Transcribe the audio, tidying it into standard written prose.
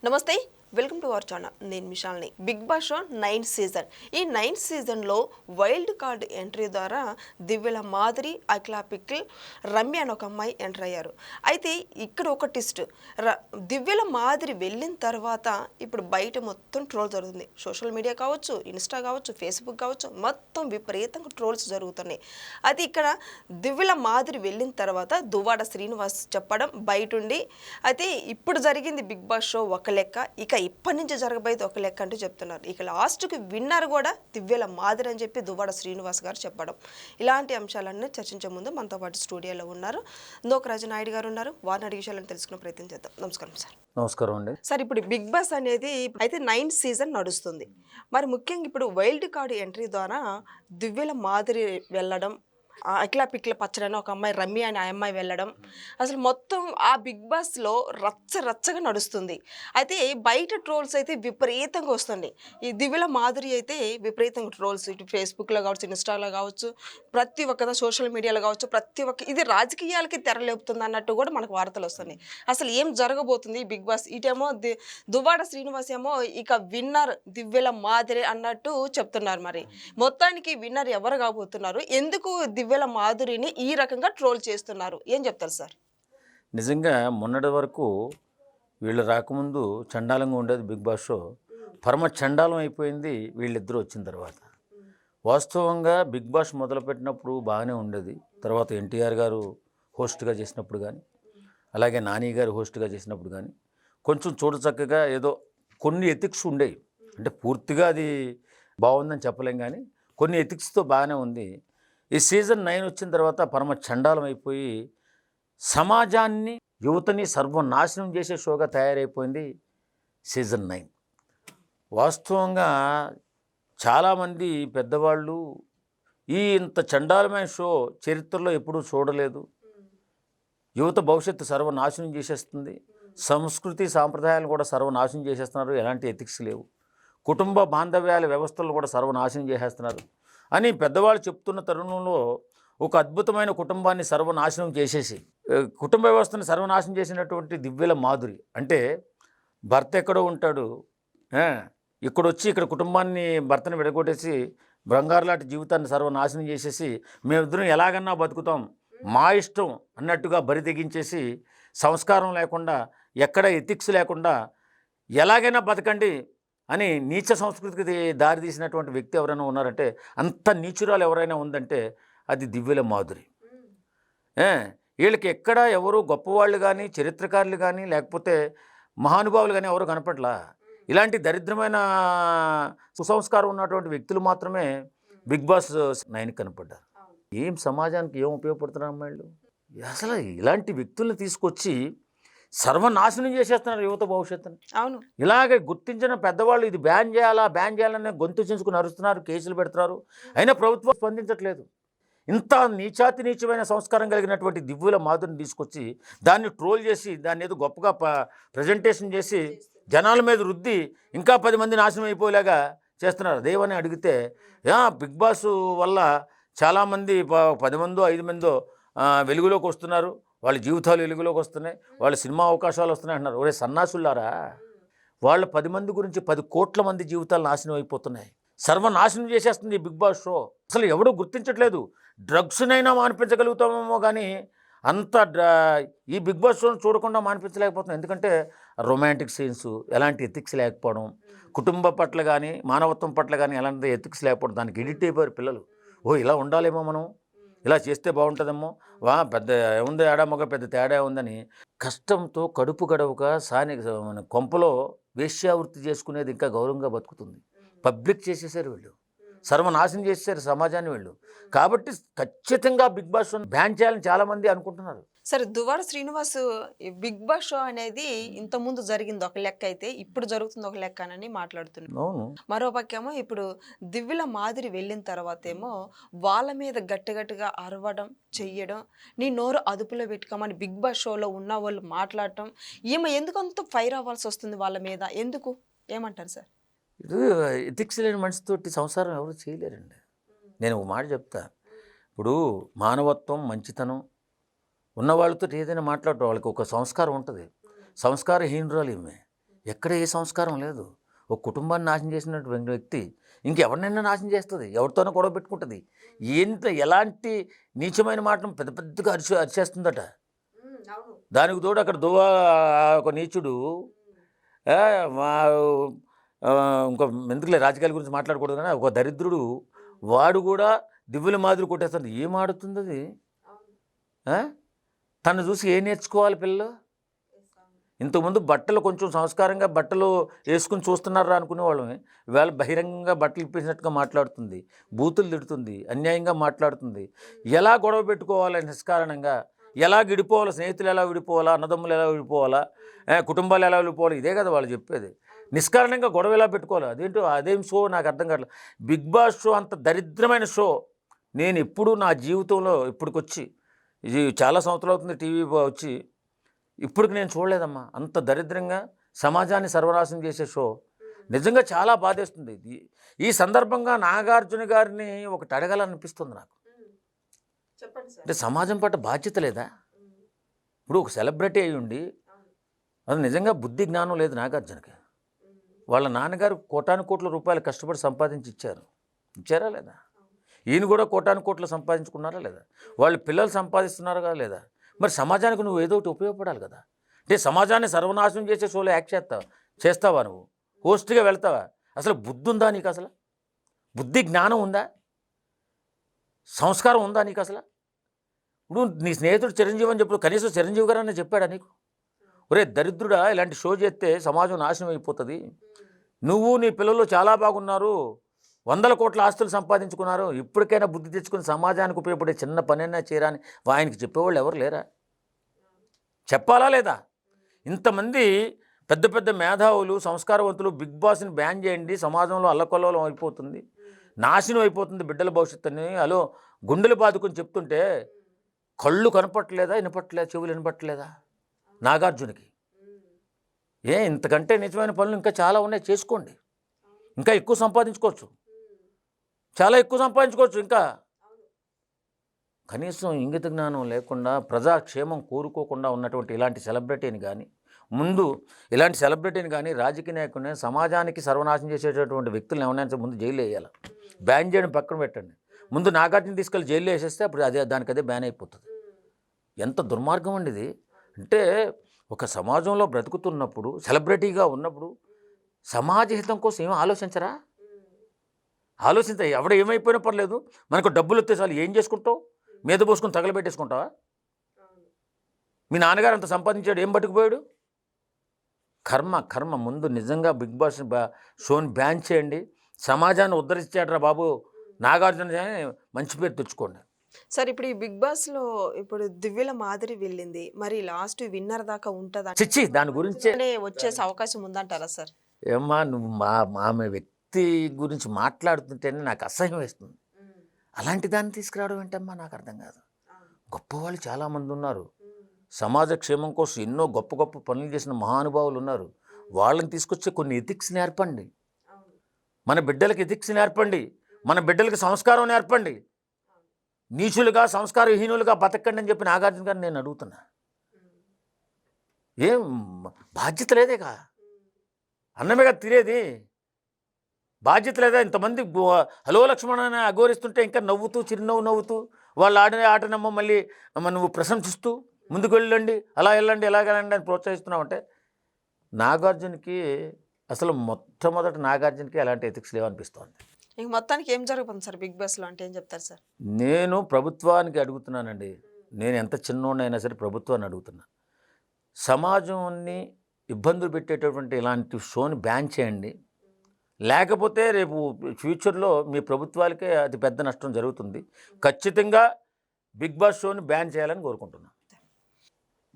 నమస్తే, welcome to our channel. నేను మిషాల్ని. Big boss show 9th season. ఈ 9th సీజన్లో వైల్డ్ కార్డ్ ఎంట్రీ ద్వారా దివ్యల మాదిరి, అఖిల పిక్కిల్, రమ్య అని ఒక అమ్మాయి ఎంటర్ అయ్యారు. అయితే ఇక్కడ ఒక ట్విస్ట్, దివ్యల మాదిరి వెళ్ళిన తర్వాత ఇప్పుడు బయట మొత్తం ట్రోల్ జరుగుతుంది. సోషల్ మీడియా కావచ్చు, ఇన్స్టా కావచ్చు, ఫేస్బుక్ కావచ్చు, మొత్తం విపరీతంగా ట్రోల్స్ జరుగుతున్నాయి. అయితే ఇక్కడ దివ్యల మాదిరి వెళ్ళిన తర్వాత దువ్వాడ శ్రీనివాస్ చెప్పడం బయటుండి, అయితే ఇప్పుడు జరిగింది బిగ్ బాస్ షో ఒక లెక్క, ఇక ఇప్పటి నుంచి జరగబోయేది ఒక లెక్క అంటూ చెప్తున్నారు. ఇక లాస్ట్కి విన్నర్ కూడా దివ్యల మాదిరి అని చెప్పి దువ్వాడ శ్రీనివాస్ గారు చెప్పడం. ఇలాంటి అంశాలన్నీ చర్చించే ముందు మనతో పాటు స్టూడియోలో ఉన్నారు నోకరాజు నాయుడు గారు ఉన్నారు. వారిని అడిగే విషయాలను తెలుసుకునే ప్రయత్నం చేద్దాం. నమస్కారం సార్. నమస్కారం అండి. సార్, ఇప్పుడు బిగ్ బాస్ అనేది అయితే 9th సీజన్ నడుస్తుంది. మరి ముఖ్యంగా ఇప్పుడు వైల్డ్ కార్డ్ ఎంట్రీ ద్వారా దివ్యల మాదిరి వెళ్ళడం, అఖిల పిక్కిల పచ్చడని ఒక అమ్మాయి, రమ్య అని ఆ అమ్మాయి వెళ్ళడం, అసలు మొత్తం ఆ బిగ్ బాస్లో రచ్చగా నడుస్తుంది. అయితే బయట ట్రోల్స్ అయితే విపరీతంగా వస్తుంది. ఈ దివ్యల మాధురి అయితే విపరీతంగా ట్రోల్స్ ఇటు ఫేస్బుక్లో కావచ్చు, ఇన్స్టాలో కావచ్చు, ప్రతి ఒక్క సోషల్ మీడియాలో కావచ్చు, ప్రతి ఒక్క ఇది రాజకీయాలకి తెరలేపుతుంది అన్నట్టు కూడా మనకు వార్తలు వస్తున్నాయి. అసలు ఏం జరగబోతుంది ఈ బిగ్ బాస్? ఇటేమో దువ్వాడ శ్రీనివాస్ ఏమో ఇక విన్నర్ దివ్యల మాదిరి అన్నట్టు చెప్తున్నారు. మరి మొత్తానికి విన్నర్ ఎవరు కాబోతున్నారు? ఎందుకు దివ్యల మాధురిని ఈ రకంగా ట్రోల్ చేస్తున్నారు? ఏం చెప్తారు సార్? నిజంగా మొన్నటి వరకు వీళ్ళు రాకముందు చండాలంగా ఉండేది బిగ్ బాస్ షో. పరమ చండాలం అయిపోయింది వీళ్ళిద్దరూ వచ్చిన తర్వాత. వాస్తవంగా బిగ్ బాస్ మొదలుపెట్టినప్పుడు బాగానే ఉండేది. తర్వాత ఎన్టీఆర్ గారు హోస్ట్గా చేసినప్పుడు కానీ, అలాగే నాని గారు హోస్ట్గా చేసినప్పుడు కానీ కొంచెం చూడచక్కగా ఏదో కొన్ని ఎథిక్స్ ఉండేవి. అంటే పూర్తిగా అది బాగుందని చెప్పలేం, కానీ కొన్ని ఎథిక్స్తో బాగానే ఉంది. ఈ సీజన్ 9 వచ్చిన తర్వాత పరమ చండాలం అయిపోయి సమాజాన్ని, యువతని సర్వనాశనం చేసే షోగా తయారైపోయింది సీజన్ 9. వాస్తవంగా చాలామంది పెద్దవాళ్ళు ఇంత చండాలమైన షో చరిత్రలో ఎప్పుడూ చూడలేదు, యువత భవిష్యత్తు సర్వనాశనం చేసేస్తుంది, సంస్కృతి సాంప్రదాయాలు కూడా సర్వనాశనం చేసేస్తున్నారు, ఎలాంటి ఎథిక్స్ లేవు, కుటుంబ బాంధవ్యాల వ్యవస్థలు కూడా సర్వనాశనం చేసేస్తున్నారు అని పెద్దవాళ్ళు చెప్తున్న తరుణంలో ఒక అద్భుతమైన కుటుంబాన్ని సర్వనాశనం చేసేసి, కుటుంబ వ్యవస్థను సర్వనాశనం చేసినటువంటి దివ్యల మాధురి అంటే భర్త ఎక్కడో ఉంటాడు, ఇక్కడొచ్చి ఇక్కడ కుటుంబాన్ని, భర్తను విడగొట్టేసి బంగారులాంటి జీవితాన్ని సర్వనాశనం చేసేసి మేమిద్దరం ఎలాగన్నా బతుకుతాం, మా ఇష్టం అన్నట్టుగా బరి తెగించేసి, సంస్కారం లేకుండా, ఎక్కడ ఎథిక్స్ లేకుండా ఎలాగైనా బతకండి అని నీచ సంస్కృతికి దారి తీసినటువంటి వ్యక్తి ఎవరైనా ఉన్నారంటే, అంత నీచురాలు ఎవరైనా ఉందంటే అది దివ్యల మాధురి. వీళ్ళకి ఎక్కడ ఎవరు గొప్పవాళ్ళు కానీ, చరిత్రకారులు కానీ, లేకపోతే మహానుభావులు కానీ ఎవరు కనపట్లా. ఇలాంటి దరిద్రమైన సుసంస్కారం ఉన్నటువంటి వ్యక్తులు మాత్రమే బిగ్ బాస్ 9 కనపడ్డారు. ఏం సమాజానికి ఏం ఉపయోగపడుతున్నారు అమ్మాయిలు? అసలు ఇలాంటి వ్యక్తులను తీసుకొచ్చి సర్వనాశనం చేసేస్తున్నారు యువత భవిష్యత్తుని. అవును, ఇలాగే గుర్తించిన పెద్దవాళ్ళు ఇది బ్యాన్ చేయాలనే గొంతు చించుకుని అరుస్తున్నారు, కేసులు పెడుతున్నారు, అయినా ప్రభుత్వం స్పందించట్లేదు. ఇంత నీచమైన సంస్కారం కలిగినటువంటి దివ్యుల మాధురిని తీసుకొచ్చి దాన్ని ట్రోల్ చేసి, దాన్ని ఏదో గొప్పగా ప్రజెంటేషన్ చేసి జనాల మీద రుద్ది ఇంకా 10 మంది నాశనం అయిపోయేలాగా చేస్తున్నారు. అదేమని అడిగితే, బిగ్ బాస్ వల్ల చాలామంది 10 మందో 5 మందో వెలుగులోకి వస్తున్నారు, వాళ్ళ జీవితాలు వెలుగులోకి వస్తున్నాయి, వాళ్ళ సినిమా అవకాశాలు వస్తున్నాయి అంటున్నారు. ఒరే సన్నాసులారా, వాళ్ళ 10 మంది గురించి 10 కోట్ల మంది జీవితాలు నాశనం అయిపోతున్నాయి, సర్వనాశనం చేసేస్తుంది ఈ బిగ్ బాస్ షో. అసలు ఎవడూ గుర్తించట్లేదు. డ్రగ్స్నైనా మానిపించగలుగుతామేమో కానీ అంత ఈ బిగ్ బాస్ షోను చూడకుండా మానిపించలేకపోతున్నాం. ఎందుకంటే రొమాంటిక్ సీన్స్, ఎలాంటి ఎథిక్స్ లేకపోవడం, కుటుంబ పట్ల కానీ మానవత్వం పట్ల కానీ ఎలాంటి ఎథిక్స్ లేకపోవడం, దానికి ఎడిట్ అయిపోయారు పిల్లలు. ఇలా ఉండాలేమో, మనం ఇలా చేస్తే బాగుంటుందేమో, పెద్ద ఏముందో ఏడా మగ పెద్ద తేడా ఉందని కష్టంతో కడుపు గడవక మన కొంపలో వేశ్యావృత్తి చేసుకునేది ఇంకా గౌరవంగా బతుకుతుంది. పబ్లిక్ చేసేసారు వీళ్ళు, సర్వనాశనం చేసేసారు సమాజాన్ని వీళ్ళు. కాబట్టి ఖచ్చితంగా బిగ్ బాస్ షోని బ్యాన్ చేయాలని చాలామంది అనుకుంటున్నారు. సరే, Duvvada Srinivas Bigg boss show అనేది ఇంతకుముందు జరిగింది ఒక లెక్క, అయితే ఇప్పుడు జరుగుతుంది ఒక లెక్క అని మాట్లాడుతున్నాను. మరో పక్కేమో ఇప్పుడు దివ్యల మాదిరి వెళ్ళిన తర్వాత ఏమో వాళ్ళ మీద గట్టిగా అరవడం, చెయ్యడం, నీ నోరు అదుపులో పెట్టుకోమని బిగ్ బాస్ షోలో ఉన్న వాళ్ళు మాట్లాడటం, ఈమె ఎందుకు అంత ఫైర్ అవ్వాల్సి వస్తుంది వాళ్ళ మీద? ఎందుకు? ఏమంటారు సార్? ఇది ఎథిక్స్ లేని మనిషితోటి సంసారం ఎవరు చేయలేరండి. నేను ఒక మాట చెప్తా, ఇప్పుడు మానవత్వం, మంచితనం ఉన్నవాళ్ళతో ఏదైనా మాట్లాడటం, వాళ్ళకి ఒక సంస్కారం ఉంటుంది. సంస్కారహీనురాలు ఈమె. ఎక్కడ ఏ సంస్కారం లేదు. ఒక కుటుంబాన్ని నాశనం చేసినటువంటి వ్యక్తి ఇంకెవరినైనా నాశనం చేస్తుంది, ఎవరితోనో గొడవ పెట్టుకుంటుంది. ఎలాంటి నీచమైన మాటను పెద్ద పెద్దగా అరిచేస్తుందట. దానికి తోడు అక్కడ ఒక నీచుడు ఆ, మా- ఆ, ఇంకో ఎందుకులే రాజకీయాల గురించి మాట్లాడకూడదు, కానీ ఒక దరిద్రుడు వాడు కూడా దివ్వుల మాదిరి కొట్టేస్తుంది. ఏం ఆడుతుంది అది? ఆ? తను చూసి ఏం నేర్చుకోవాలి పిల్లలు? ఇంతకుముందు బట్టలు కొంచెం సంస్కారంగా బట్టలు వేసుకుని చూస్తున్నారా అనుకునే వాళ్ళమే, ఇవాళ బహిరంగంగా బట్టలు ఇప్పేసినట్టుగా మాట్లాడుతుంది, బూతులు తిడుతుంది, అన్యాయంగా మాట్లాడుతుంది. ఎలా గొడవ పెట్టుకోవాలి నిష్కారణంగా, ఎలా విడిపోవాలా, స్నేహితులు ఎలా విడిపోవాలా, అన్నదమ్ములు ఎలా విడిపోవాలా, కుటుంబాలు ఎలా విడిపోవాలి, ఇదే కదా వాళ్ళు చెప్పేది. నిష్కారణంగా గొడవ ఎలా పెట్టుకోవాలి? అదేం షో నాకు అర్థం కావట్లేదు. బిగ్ బాస్ షో అంత దరిద్రమైన షో నేను ఎప్పుడూ నా జీవితంలో ఇప్పటికొచ్చి, ఇది చాలా సంవత్సరాలు అవుతుంది టీవీ వచ్చి, ఇప్పటికి నేను చూడలేదమ్మా. అంత దరిద్రంగా సమాజాన్ని సర్వనాశనం చేసే షో నిజంగా చాలా బాధేస్తుంది. ఈ సందర్భంగా నాగార్జున గారిని ఒకటి అడగాలనిపిస్తుంది నాకు. అంటే సమాజం పట్ల బాధ్యత లేదా? ఇప్పుడు ఒక సెలబ్రిటీ అయి ఉండి అది నిజంగా బుద్ధి జ్ఞానం లేదు నాగార్జునకి. వాళ్ళ నాన్నగారు కోటాను కోట్ల రూపాయలు కష్టపడి సంపాదించి ఇచ్చారా లేదా? ఈయన కూడా కోటాను కోట్లు సంపాదించుకున్నారా లేదా? వాళ్ళ పిల్లలు సంపాదిస్తున్నారా లేదా? మరి సమాజానికి నువ్వు ఏదో ఒకటి ఉపయోగపడాలి కదా. అంటే సమాజాన్ని సర్వనాశనం చేసే షోలో యాక్ట్ చేస్తావా నువ్వు? హోస్ట్గా వెళ్తావా? అసలు బుద్ధి ఉందా నీకు? అసలు బుద్ధి జ్ఞానం ఉందా? సంస్కారం ఉందా నీకు? అసలు ఇప్పుడు నీ స్నేహితుడు చిరంజీవి అని చెప్పు, కనీసం చిరంజీవి గారని చెప్పాడా నీకు? ఒరే దరిద్రుడా, ఇలాంటి షో చేస్తే సమాజం నాశనం అయిపోతుంది. నువ్వు నీ పిల్లలు చాలా బాగున్నారు, 100 కోట్ల ఆస్తులు సంపాదించుకున్నారు, ఇప్పటికైనా బుద్ధి తెచ్చుకుని సమాజానికి ఉపయోగపడే చిన్న పనైనా చేయరాని ఆయనకి చెప్పేవాళ్ళు ఎవరు లేరా? చెప్పాలా లేదా? ఇంతమంది పెద్ద పెద్ద మేధావులు, సంస్కారవంతులు బిగ్ బాస్ని బ్యాన్ చేయండి, సమాజంలో అల్లకొల్లోలం అయిపోతుంది, నాశనం అయిపోతుంది బిడ్డల భవిష్యత్తుని అలో గుండెలు బాదుకొని చెప్తుంటే కళ్ళు కనపట్టలేదా, వినపట్టలేదా, చెవులు వినపట్టలేదా నాగార్జునకి? ఇంతకంటే నిజమైన పనులు ఇంకా చాలా ఉన్నాయి, చేసుకోండి. ఇంకా ఎక్కువ సంపాదించుకోవచ్చు, చాలా ఎక్కువ సంపాదించుకోవచ్చు. ఇంకా కనీసం ఇంగిత జ్ఞానం లేకుండా, ప్రజాక్షేమం కోరుకోకుండా ఉన్నటువంటి ఇలాంటి సెలబ్రిటీని కానీ, ఇలాంటి సెలబ్రిటీని కానీ, రాజకీయ నాయకుడిని, సమాజానికి సర్వనాశనం చేసేటటువంటి వ్యక్తులను ఎవరైనా ముందు జైల్లో వేయాలి. బ్యాన్ చేయడం పక్కన పెట్టండి, ముందు నాగార్జున తీసుకెళ్ళి జైల్లో వేసేస్తే అప్పుడు దానికదే బ్యాన్ అయిపోతుంది. ఎంత దుర్మార్గం అండి ఇది. అంటే ఒక సమాజంలో బ్రతుకుతున్నప్పుడు, సెలబ్రిటీగా ఉన్నప్పుడు సమాజ హితం కోసం ఏం ఆలోచించరా? ఎవడ ఏమైపోయినా పర్లేదు, మనకు డబ్బులు వస్తే చాలు. ఏం చేసుకుంటావు? మీద పోసుకొని తగలబెట్టేసుకుంటావా? మీ నాన్నగారు అంత సంపాదించాడు, ఏం పట్టుకుపోయాడు? కర్మ. ముందు నిజంగా బిగ్ బాస్ షోని బ్యాన్ చేయండి. సమాజాన్ని ఉద్ధరించాడు రా బాబు నాగార్జున, మంచి పేరు తెచ్చుకోండి. సార్, ఇప్పుడు ఈ బిగ్ బాస్లో ఇప్పుడు దివ్యల మాదిరి వెళ్ళింది, మరి లాస్ట్ విన్నర్ దాకా ఉంటుందా? చిచ్చి, దాని గురించి వచ్చేసే అవకాశం ఉందంటారా సార్? ఏమ్మా, నువ్వు ఆమె వ్యక్తి గురించి మాట్లాడుతుంటేనే నాకు అసహ్యం వేస్తుంది. అలాంటి దాన్ని తీసుకురావడం ఏంటమ్మా, నాకు అర్థం కాదు. గొప్పవాళ్ళు చాలామంది ఉన్నారు, సమాజ క్షేమం కోసం ఎన్నో గొప్ప గొప్ప పనులు చేసిన మహానుభావులు ఉన్నారు. వాళ్ళని తీసుకొచ్చే కొన్ని ఎథిక్స్ నేర్పండి, మన బిడ్డలకి ఎథిక్స్ నేర్పండి, మన బిడ్డలకి సంస్కారం నేర్పండి. నీచులుగా, సంస్కారహీనులుగా బతకండి అని చెప్పి నాగార్జున గారిని నేను అడుగుతున్నా. ఏం బాధ్యత లేదేగా? అన్నమేగా తినేది, బాధ్యత లేదా? ఇంతమంది హలో లక్ష్మణ అని అఘోరిస్తుంటే ఇంకా నవ్వుతూ, చిరునవ్వు నవ్వుతూ, వాళ్ళు ఆడిన ఆటనమ్మ మళ్ళీ నువ్వు ప్రశంసిస్తూ ముందుకు వెళ్ళండి, అలా వెళ్ళండి, ఎలాగెళ్ళండి అని ప్రోత్సహిస్తున్నావు. నాగార్జునకి అసలు మొట్టమొదటి నాగార్జునకి అలాంటి ఎథిక్స్ లేవనిపిస్తోంది. ఇంక మొత్తానికి ఏం జరుగుతుంది సార్ బిగ్ బాస్లో అంటే ఏం చెప్తారు సార్? నేను ప్రభుత్వానికి అడుగుతున్నానండి, నేను ఎంత చిన్నోడైనా సరే ప్రభుత్వాన్ని అడుగుతున్నా, సమాజాన్ని ఇబ్బందులు పెట్టేటటువంటి ఇలాంటి షోని బ్యాన్ చేయండి. లేకపోతే రేపు ఫ్యూచర్లో మీ ప్రభుత్వాలకే అతి పెద్ద నష్టం జరుగుతుంది. ఖచ్చితంగా బిగ్ బాస్ షోని బ్యాన్ చేయాలని కోరుకుంటున్నాను.